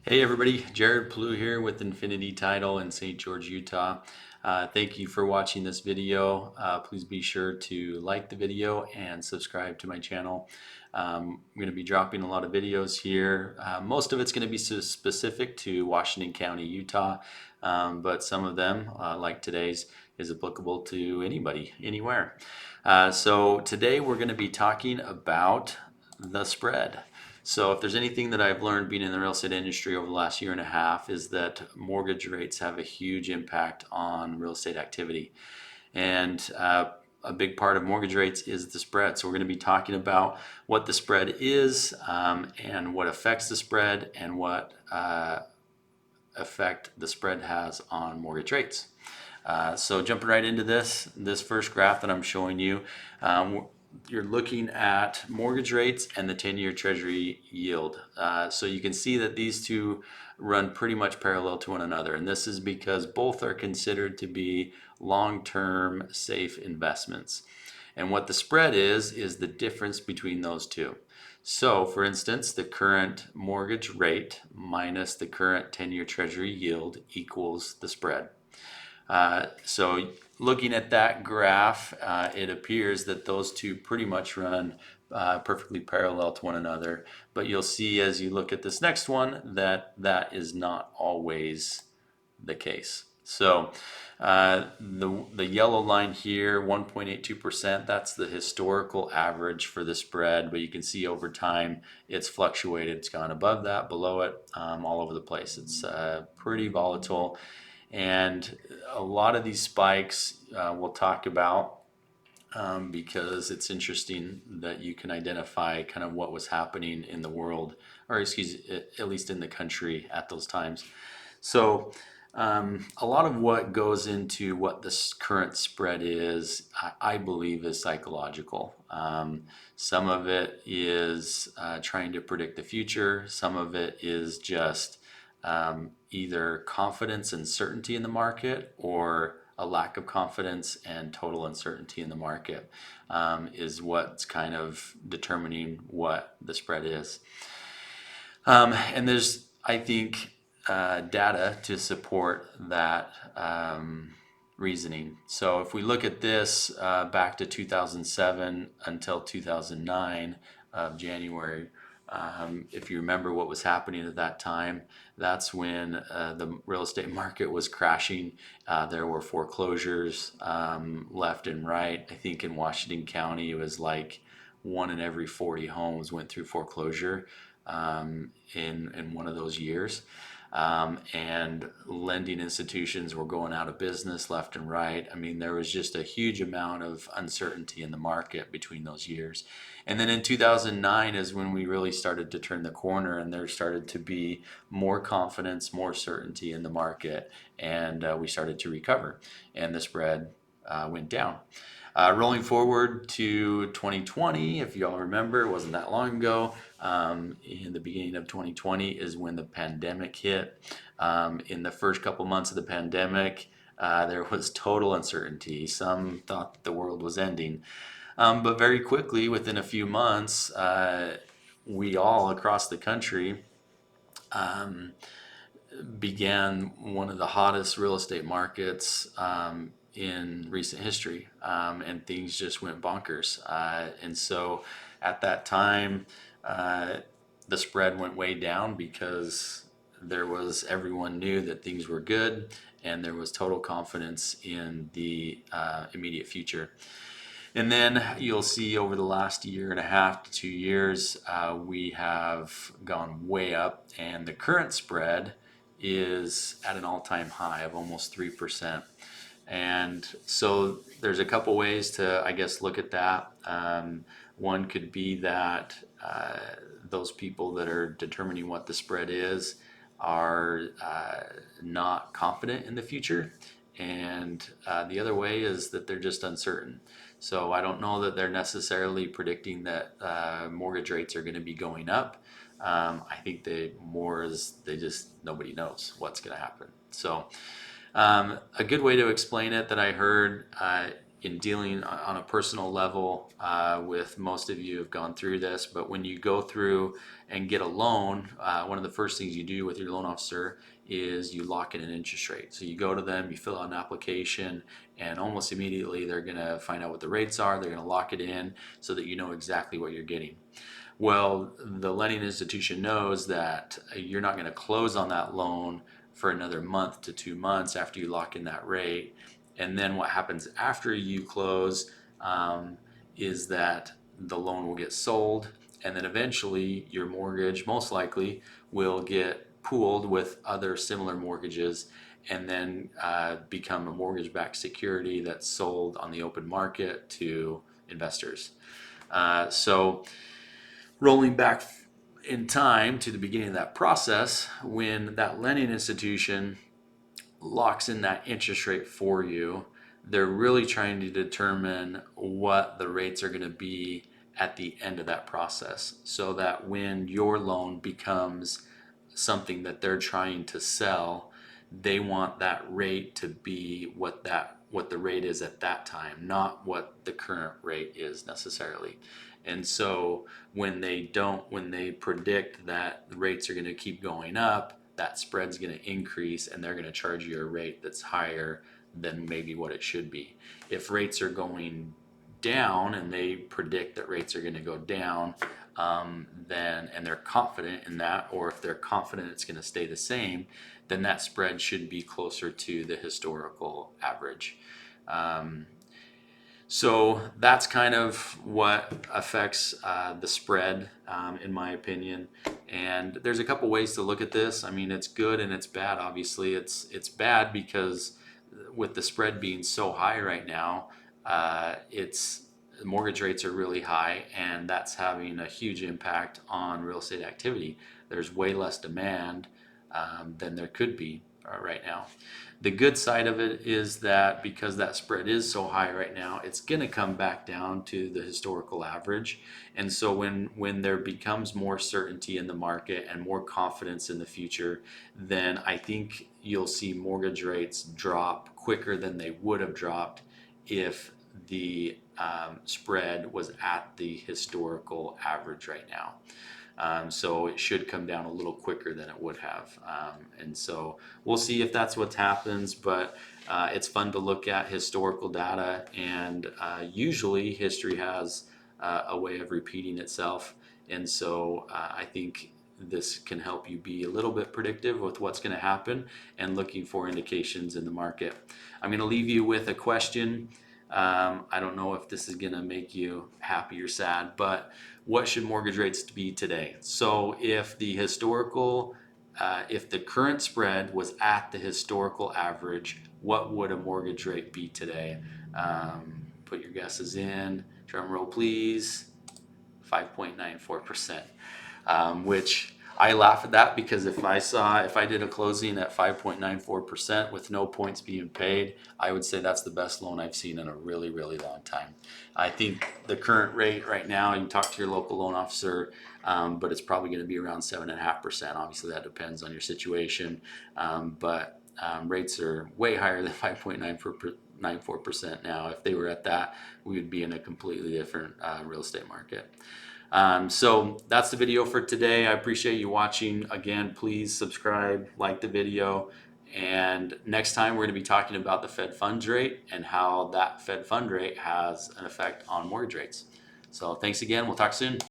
Hey everybody, Jared Ploux here with Infinity Title in St. George, Utah. Thank you for watching this video. Please be sure to like the video and subscribe to my channel. I'm going to be dropping a lot of videos here. Most of it's going to be specific to Washington County, Utah, but some of them, like today's, is applicable to anybody, anywhere. So today we're going to be talking about the spread. So if there's anything that I've learned being in the real estate industry over the last year and a half is that mortgage rates have a huge impact on real estate activity. And a big part of mortgage rates is the spread. So we're going to be talking about what the spread is and what affects the spread and what effect the spread has on mortgage rates. So jumping right into this first graph that I'm showing you, you're looking at mortgage rates and the 10-year treasury yield. So you can see that these two run pretty much parallel to one another. And this is because both are considered to be long-term safe investments. And what the spread is the difference between those two. So for instance, the current mortgage rate minus the current 10-year treasury yield equals the spread. So looking at that graph, it appears that those two pretty much run perfectly parallel to one another. But you'll see as you look at this next one that that is not always the case. So the yellow line here, 1.82%, that's the historical average for the spread. But you can see over time it's fluctuated. It's gone above that, below it, all over the place. It's pretty volatile. And a lot of these spikes we'll talk about because it's interesting that you can identify kind of what was happening in the world, or at least in the country at those times. So a lot of what goes into what this current spread is, I believe, is psychological. Some of it is trying to predict the future. Some of it is just either confidence and certainty in the market or a lack of confidence and total uncertainty in the market is what's kind of determining what the spread is. And there's, I think, data to support that reasoning. So if we look at this back to 2007 until 2009 of January, if you remember what was happening at that time, that's when the real estate market was crashing. There were foreclosures left and right. I think in Washington County, it was like 1 in every 40 homes went through foreclosure in one of those years. And lending institutions were going out of business left and right. I mean, there was just a huge amount of uncertainty in the market between those years. And then in 2009 is when we really started to turn the corner, and there started to be more confidence, more certainty in the market, and we started to recover, and the spread went down. Rolling forward to 2020, if you all remember, it wasn't that long ago. In the beginning of 2020 is when the pandemic hit. In the first couple months of the pandemic, there was total uncertainty. Some thought the world was ending. But very quickly, within a few months, we all across the country began one of the hottest real estate markets in recent history, and things just went bonkers. And so at that time, the spread went way down because everyone knew that things were good and there was total confidence in the immediate future. And then you'll see over the last year and a half to 2 years, we have gone way up, and the current spread is at an all-time high of almost 3%. And so there's a couple ways to, I guess, look at that. One could be that those people that are determining what the spread is are not confident in the future. And the other way is that they're just uncertain. So I don't know that they're necessarily predicting that mortgage rates are going to be going up. I think nobody knows what's going to happen. So a good way to explain it that I heard in dealing on a personal level with most of you have gone through this, but when you go through and get a loan, one of the first things you do with your loan officer is you lock in an interest rate. So you go to them, you fill out an application, and almost immediately they're going to find out what the rates are. They're going to lock it in so that you know exactly what you're getting. Well, the lending institution knows that you're not going to close on that loan for another month to 2 months after you lock in that rate. And then what happens after you close is that the loan will get sold, and then eventually your mortgage most likely will get pooled with other similar mortgages and then become a mortgage-backed security that's sold on the open market to investors. So rolling back in time to the beginning of that process, when that lending institution locks in that interest rate for you, they're really trying to determine what the rates are going to be at the end of that process, so that when your loan becomes something that they're trying to sell, they want that rate to be what the rate is at that time, not what the current rate is necessarily. And so when they predict that the rates are going to keep going up, that spread's going to increase, and they're going to charge you a rate that's higher than maybe what it should be. If rates are going down and they predict that rates are going to go down, then, and they're confident in that, or if they're confident it's going to stay the same, then that spread should be closer to the historical average. So that's kind of what affects the spread, in my opinion. And there's a couple ways to look at this. I mean, it's good and it's bad. Obviously, it's bad because with the spread being so high right now, mortgage rates are really high, and that's having a huge impact on real estate activity. There's way less demand than there could be right now. The good side of it is that because that spread is so high right now, it's going to come back down to the historical average. And so when there becomes more certainty in the market and more confidence in the future, then I think you'll see mortgage rates drop quicker than they would have dropped if the spread was at the historical average right now. So it should come down a little quicker than it would have. And so we'll see if that's what happens, but it's fun to look at historical data, and usually history has a way of repeating itself. And so I think this can help you be a little bit predictive with what's going to happen and looking for indications in the market. I'm going to leave you with a question. I don't know if this is going to make you happy or sad, but what should mortgage rates be today? So if the current spread was at the historical average, what would a mortgage rate be today? Put your guesses in. Drum roll, please. 5.94%, which I laugh at that, because if I did a closing at 5.94% with no points being paid, I would say that's the best loan I've seen in a really, really long time. I think the current rate right now, you can talk to your local loan officer, but it's probably going to be around 7.5%. Obviously, that depends on your situation, but rates are way higher than 5.94% now. If they were at that, we would be in a completely different real estate market. So that's the video for today. I appreciate you watching. Again, please subscribe, like the video, and next time we're going to be talking about the Fed funds rate and how that Fed fund rate has an effect on mortgage rates. So thanks again. We'll talk soon.